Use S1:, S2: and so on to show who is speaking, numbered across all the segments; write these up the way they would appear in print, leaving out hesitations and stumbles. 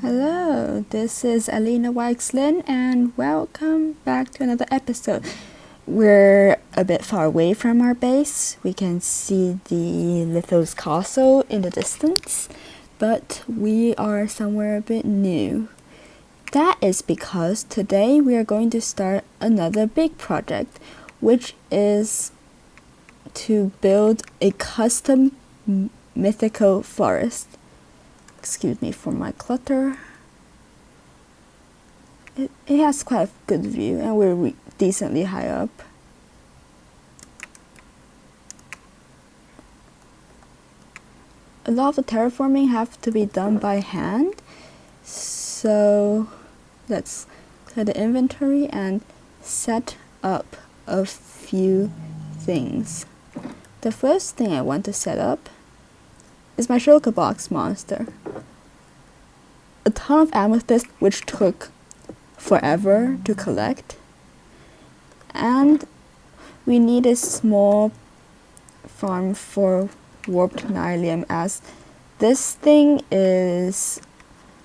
S1: Hello, this is Alina Weixlin and welcome back to another episode. We're a bit far away from our base. We can see the Lithos castle in the distance, but we are somewhere a bit new. That is because today we are going to start another big project, which is to build a custom mythical forest. Excuse me for my clutter. It has quite a good view and we're decently high up. A lot of the terraforming have to be done by hand, so let's clear the inventory and set up a few things. The first thing I want to set up is my shulker box monster. A ton of amethyst which took forever to collect, and we need a small farm for warped nylium, as this thing is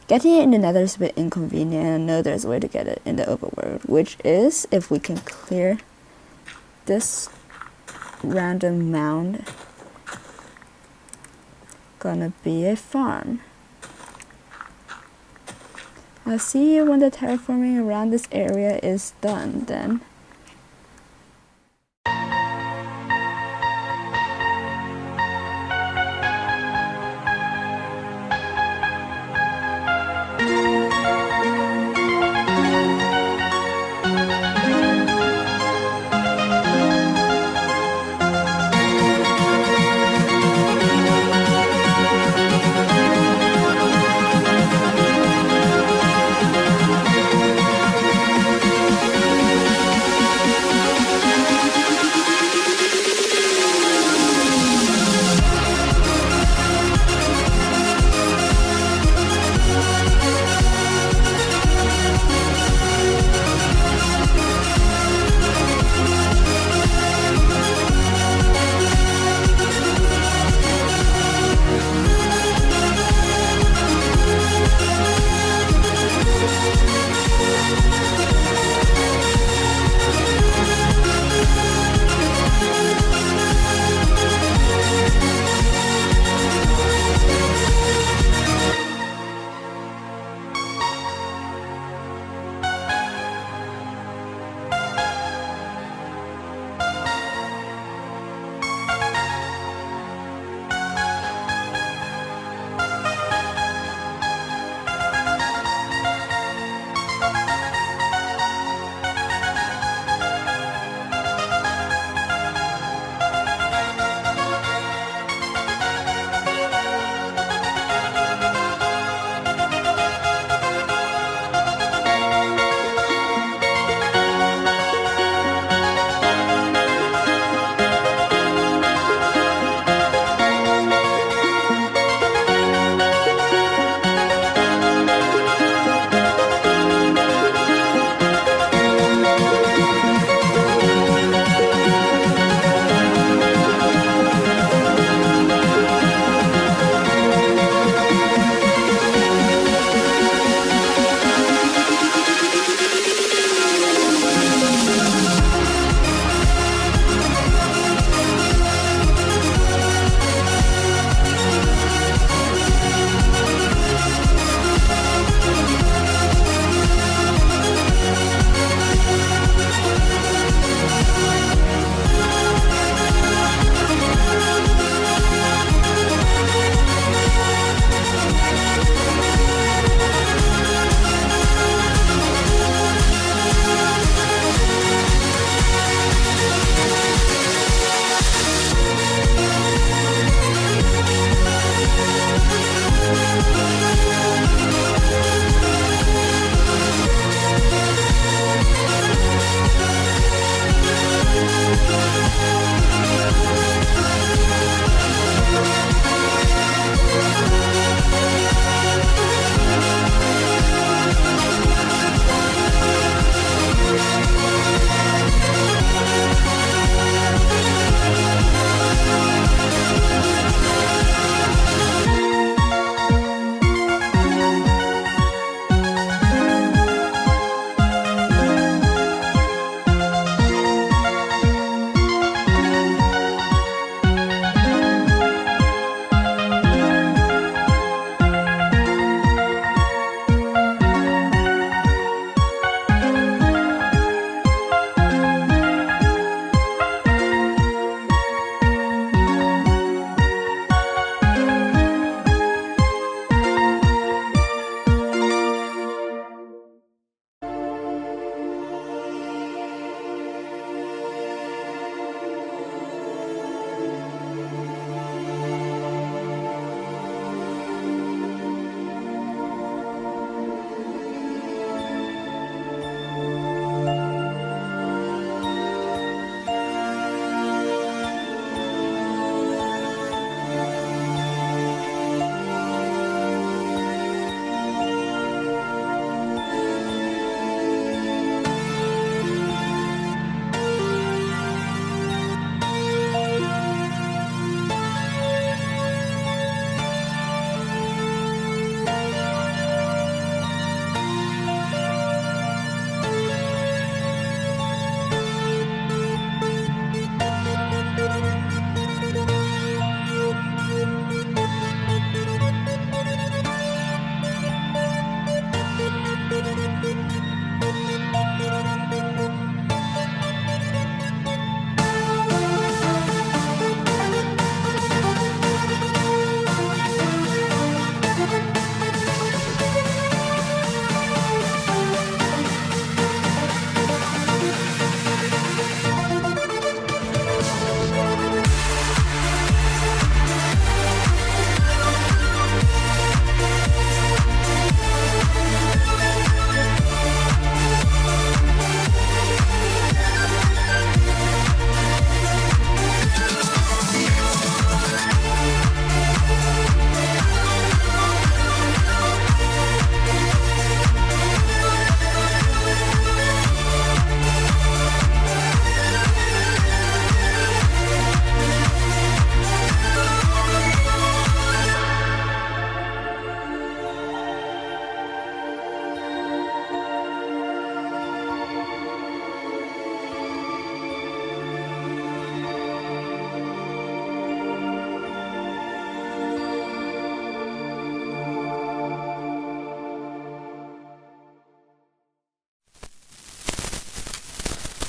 S1: getting it in the nether is a bit inconvenient. I know there's a way to get it in the overworld, which is if we can clear this random mound. Gonna be a farm. I'll see you when the terraforming around this area is done then.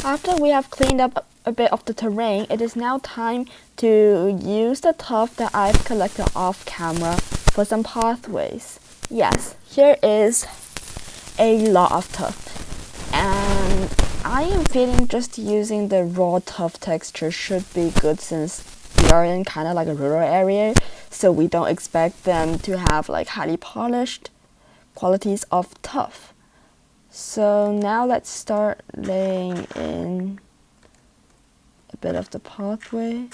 S1: After we have cleaned up a bit of the terrain, it is now time to use the tuff that I've collected off camera for some pathways. Yes, here is a lot of tuff, and I am feeling just using the raw tuff texture should be good, since we are in kind of like a rural area, so we don't expect them to have like highly polished qualities of tuff. So now let's start laying in a bit of the pathway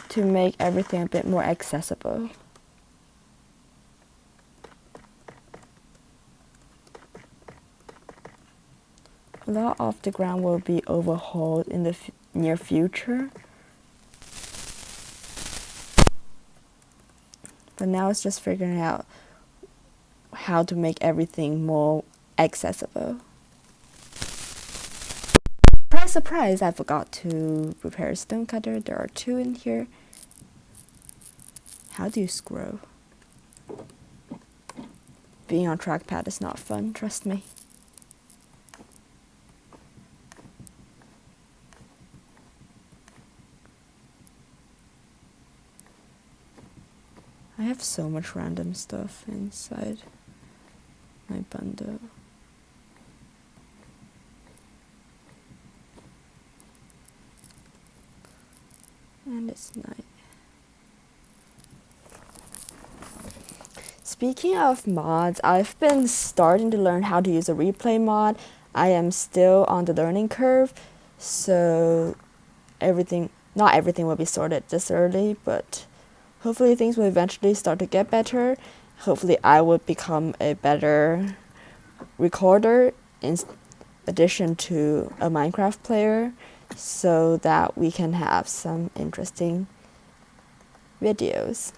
S1: to make everything a bit more accessible. A lot of the ground will be overhauled in the near future. But now it's just figuring out how to make everything more accessible. Surprise, surprise, I forgot to prepare a stone cutter. There are 2 in here. How do you scroll? Being on trackpad is not fun, trust me. I have so much random stuff inside my bundle. And it's night. Speaking of mods, I've been starting to learn how to use a replay mod. I am still on the learning curve, so not everything will be sorted this early, but hopefully things will eventually start to get better. Hopefully I will become a better recorder in addition to a Minecraft player, so that we can have some interesting videos.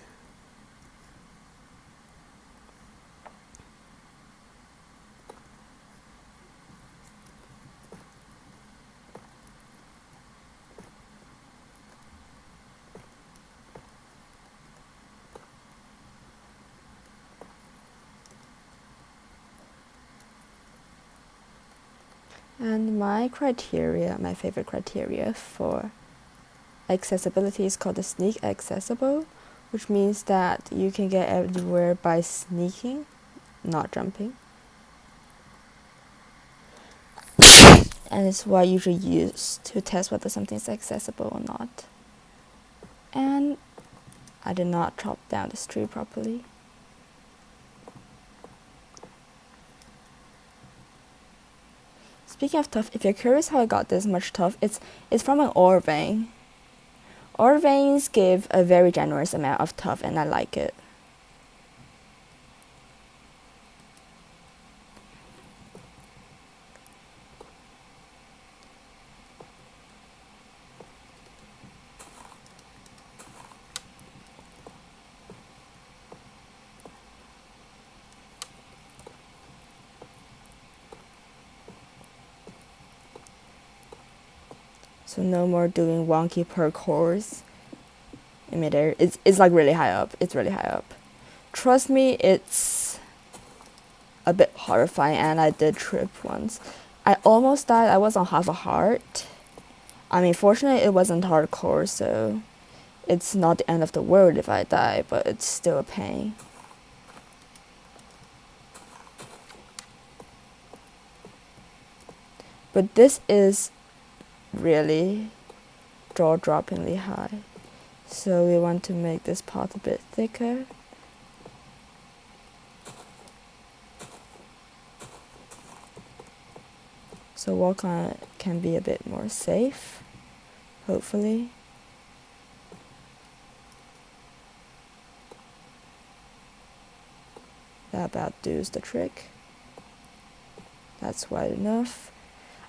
S1: And my favorite criteria for accessibility is called the sneak accessible, which means that you can get everywhere by sneaking, not jumping. And it's what I usually use to test whether something is accessible or not. And I did not chop down this tree properly. Speaking of tuff, if you're curious how I got this much tuff, it's from an ore vein. Ore veins give a very generous amount of tuff, and I like it. So no more doing wonky parkours in midair. It's like really high up. It's really high up. Trust me, it's a bit horrifying, and I did trip once. I almost died. I was on half a heart. I mean, fortunately it wasn't hardcore, so it's not the end of the world if I die, but it's still a pain. But this is really jaw-droppingly high, so we want to make this path a bit thicker. So walk on it can be a bit more safe, hopefully. That about does the trick. That's wide enough.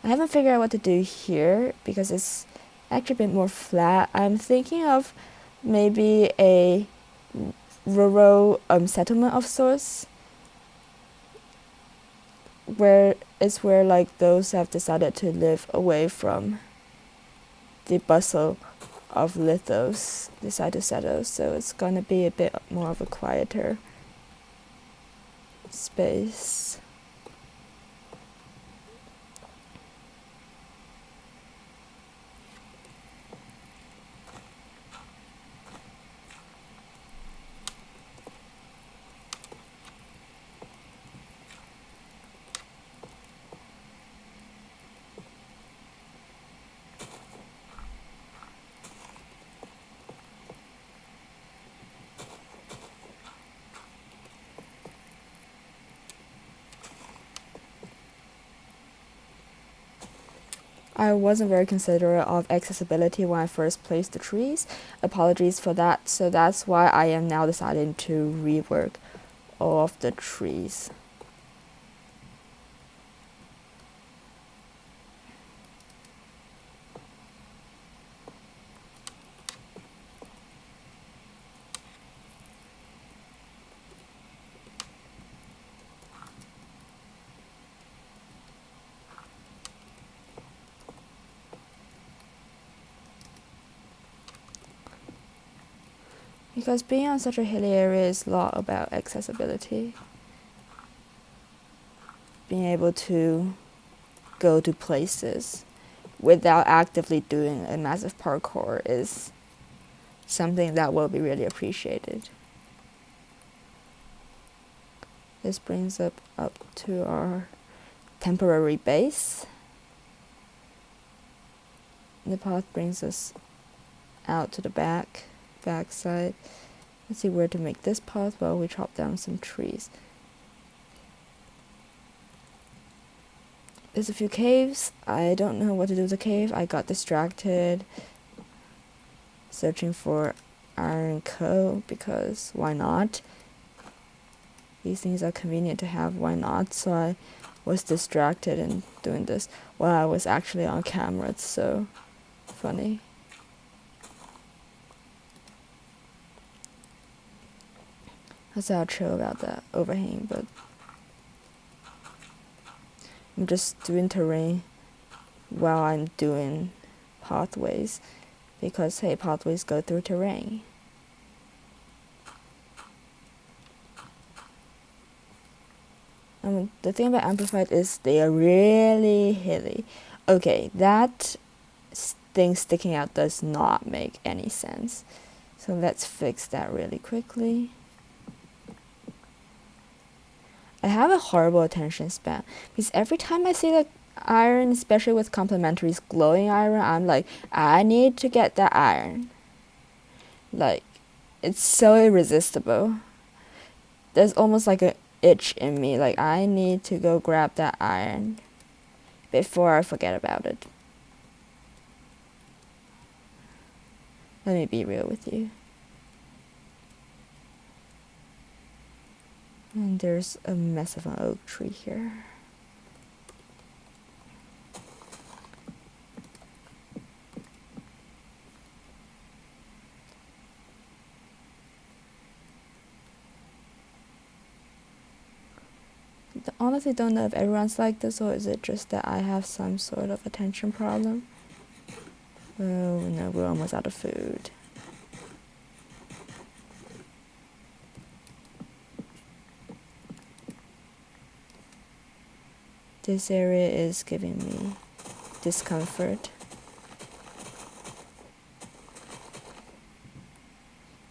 S1: I haven't figured out what to do here because it's actually a bit more flat. I'm thinking of maybe a rural settlement of sorts, where like those have decided to live away from the bustle of lithos, decide to settle. So it's gonna be a bit more of a quieter space. I wasn't very considerate of accessibility when I first placed the trees. Apologies for that. So that's why I am now deciding to rework all of the trees. Because being on such a hilly area is a lot about accessibility. Being able to go to places without actively doing a massive parkour is something that will be really appreciated. This brings up to our temporary base. The path brings us out to the back side. Let's see where to make this path. Well, we chop down some trees. There's a few caves. I don't know what to do with the cave. I got distracted searching for iron coal because why not? These things are convenient to have, why not? So I was distracted in doing this while I was actually on camera. It's so funny. That's how chill about that overhang, but I'm just doing terrain while I'm doing pathways because hey, pathways go through terrain. The thing about Amplified is they are really hilly. Okay, that thing sticking out does not make any sense. So let's fix that really quickly. I have a horrible attention span because every time I see the iron, especially with complementaries glowing iron, I'm like, I need to get that iron. Like, it's so irresistible. There's almost like an itch in me, like I need to go grab that iron before I forget about it. Let me be real with you. And there's a mess of an oak tree here. I honestly don't know if everyone's like this or is it just that I have some sort of attention problem. Oh no, we're almost out of food. This area is giving me discomfort.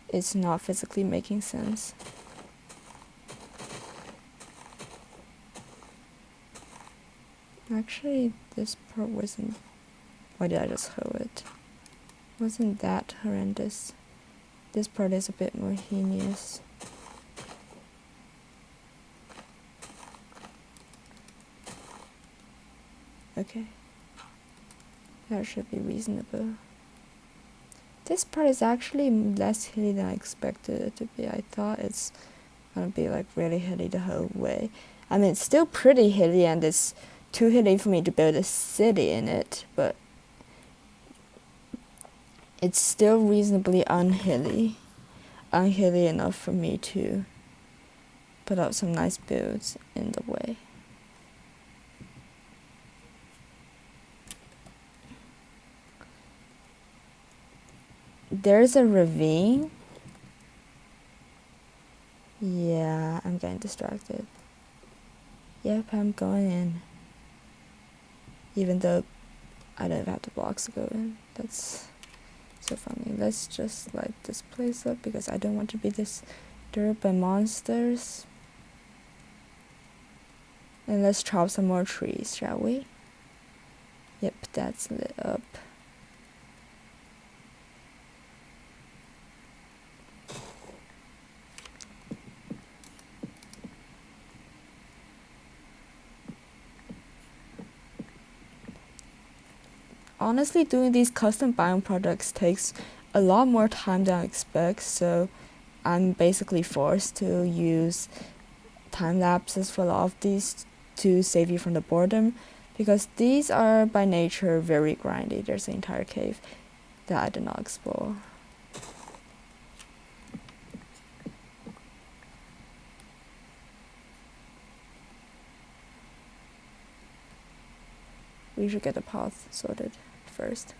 S1: It's not physically making sense. Actually, this part wasn't... Why did I just hoe it? Wasn't that horrendous. This part is a bit more heinous. Okay. That should be reasonable. This part is actually less hilly than I expected it to be. I thought it's gonna be like really hilly the whole way. I mean, it's still pretty hilly and it's too hilly for me to build a city in it, but it's still reasonably unhilly. Unhilly enough for me to put up some nice builds in the way. There's a ravine. Yeah, I'm getting distracted. Yep, I'm going in. Even though I don't have the blocks to go in. That's so funny. Let's just light this place up because I don't want to be disturbed by monsters. And let's chop some more trees, shall we? Yep, that's lit up. honestly, doing these custom biome products takes a lot more time than I expect, so I'm basically forced to use time lapses for a lot of these to save you from the boredom, because these are by nature very grindy. There's an entire cave that I did not explore. We should get the path sorted first.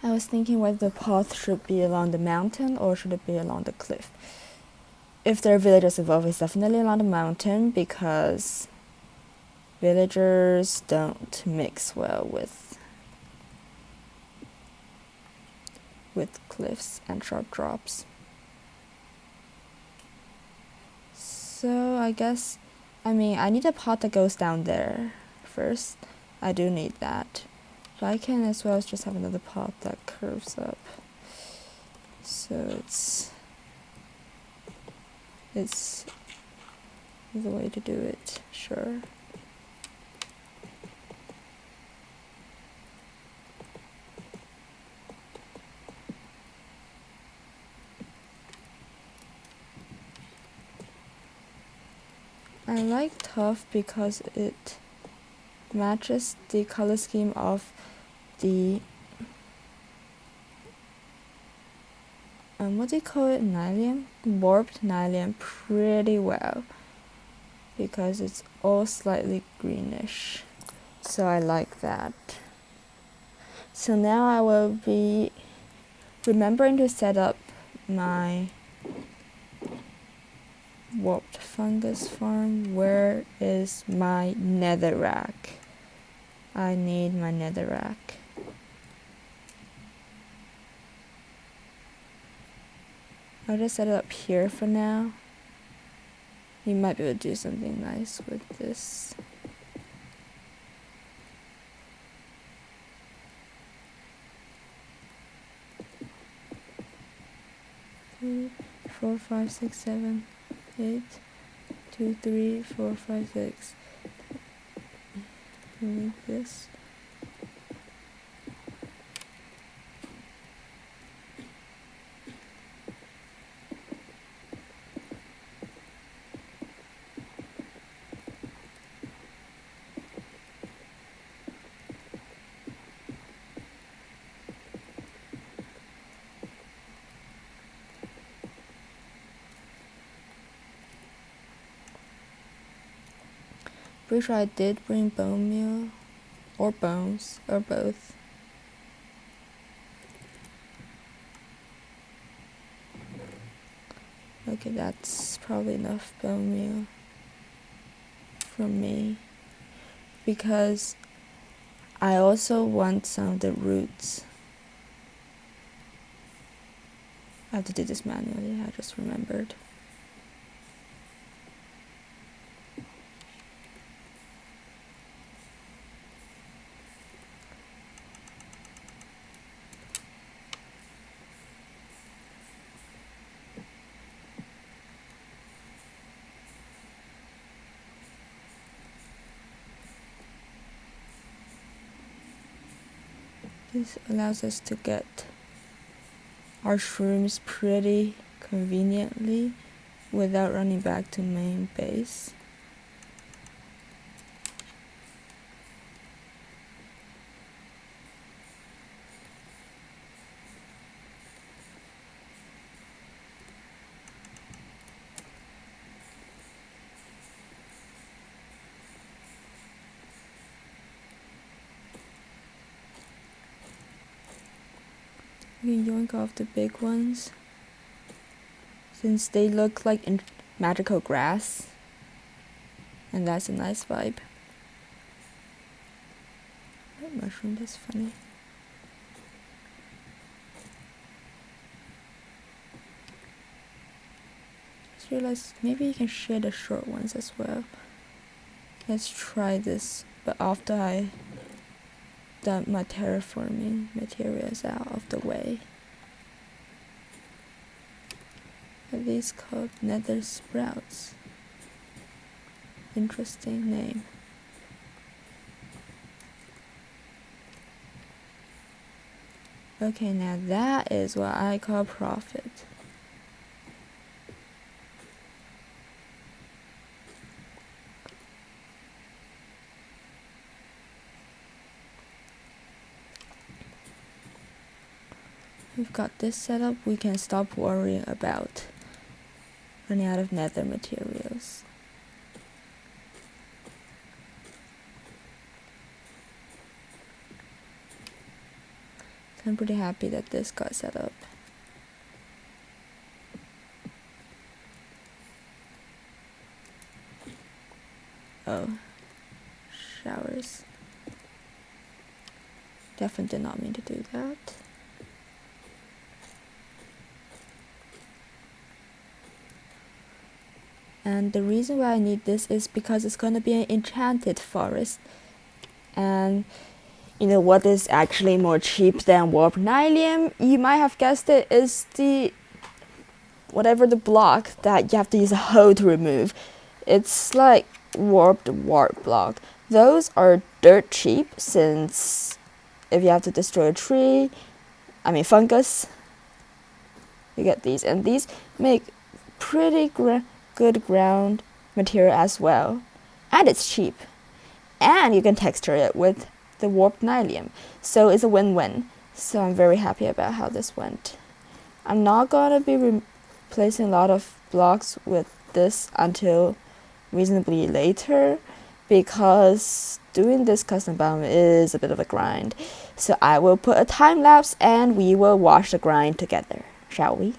S1: I was thinking whether the path should be along the mountain or should it be along the cliff. If there are villagers involved, it's definitely along the mountain, because villagers don't mix well with cliffs and sharp drops. So I guess, I need a path that goes down there first. I do need that. But I can as well as just have another path that curves up. So it's the way to do it, sure. I like tough because it matches the color scheme of the what do you call it, nylium? Warped nylium pretty well, because it's all slightly greenish. So I like that. So now I will be remembering to set up my warped fungus farm. Where is my netherrack? I need my netherrack. I'll just set it up here for now. You might be able to do something nice with this. 3, 4, 5, 6, 7, 8, 2, 3, 4, 5, 6. Delete this. Pretty sure I did bring bone meal, or bones, or both. Okay, that's probably enough bone meal from me, because I also want some of the roots. I have to do this manually, I just remembered. This allows us to get our shrooms pretty conveniently without running back to main base. We can yoink off the big ones, since they look like magical grass, and that's a nice vibe. That mushroom, that's funny. Just realized maybe you can share the short ones as well. Let's try this, but after I dump my terraforming materials out of the way. Are these called nether sprouts? Interesting name. Okay, now that is what I call profit. We've got this set up, we can stop worrying about running out of nether materials. So I'm pretty happy that this got set up. Oh, showers. Definitely did not mean to do that. And the reason why I need this is because it's going to be an enchanted forest. And you know what is actually more cheap than warp nylium? You might have guessed it, is the whatever the block that you have to use a hoe to remove. It's like warped wart block. Those are dirt cheap, since if you have to destroy a tree, fungus, you get these. And these make pretty good ground material as well. And it's cheap. And you can texture it with the warped nylium. So it's a win-win. So I'm very happy about how this went. I'm not gonna be replacing a lot of blocks with this until reasonably later, because doing this custom biome is a bit of a grind. So I will put a time lapse and we will watch the grind together, shall we?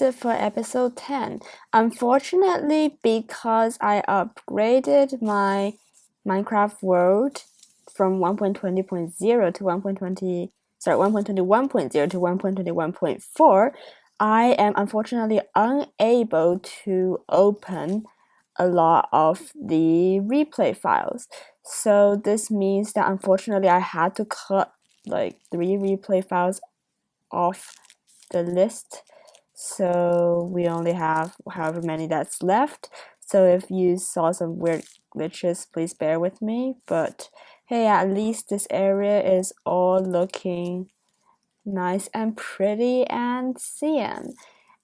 S1: it for episode 10. Unfortunately, because I upgraded my Minecraft world from 1.20.0 to 1.21.0 to 1.21.4, I am unfortunately unable to open a lot of the replay files. So this means that unfortunately I had to cut like 3 replay files off the list. So we only have however many that's left. So if you saw some weird glitches, please bear with me. But hey, at least this area is all looking nice and pretty and cyan.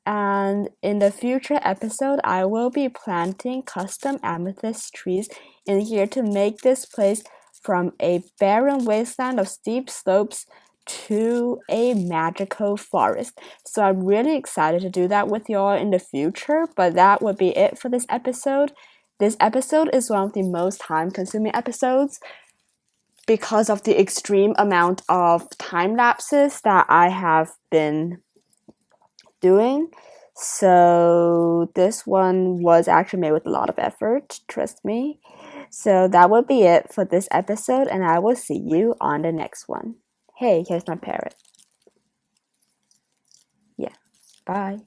S1: And in the future episode, I will be planting custom amethyst trees in here to make this place from a barren wasteland of steep slopes to a magical forest. So I'm really excited to do that with y'all in the future, but that would be it for this episode. This episode is one of the most time-consuming episodes because of the extreme amount of time lapses that I have been doing. So this one was actually made with a lot of effort, trust me. So that will be it for this episode, and I will see you on the next one. Hey, here's my parrot. Yeah, bye.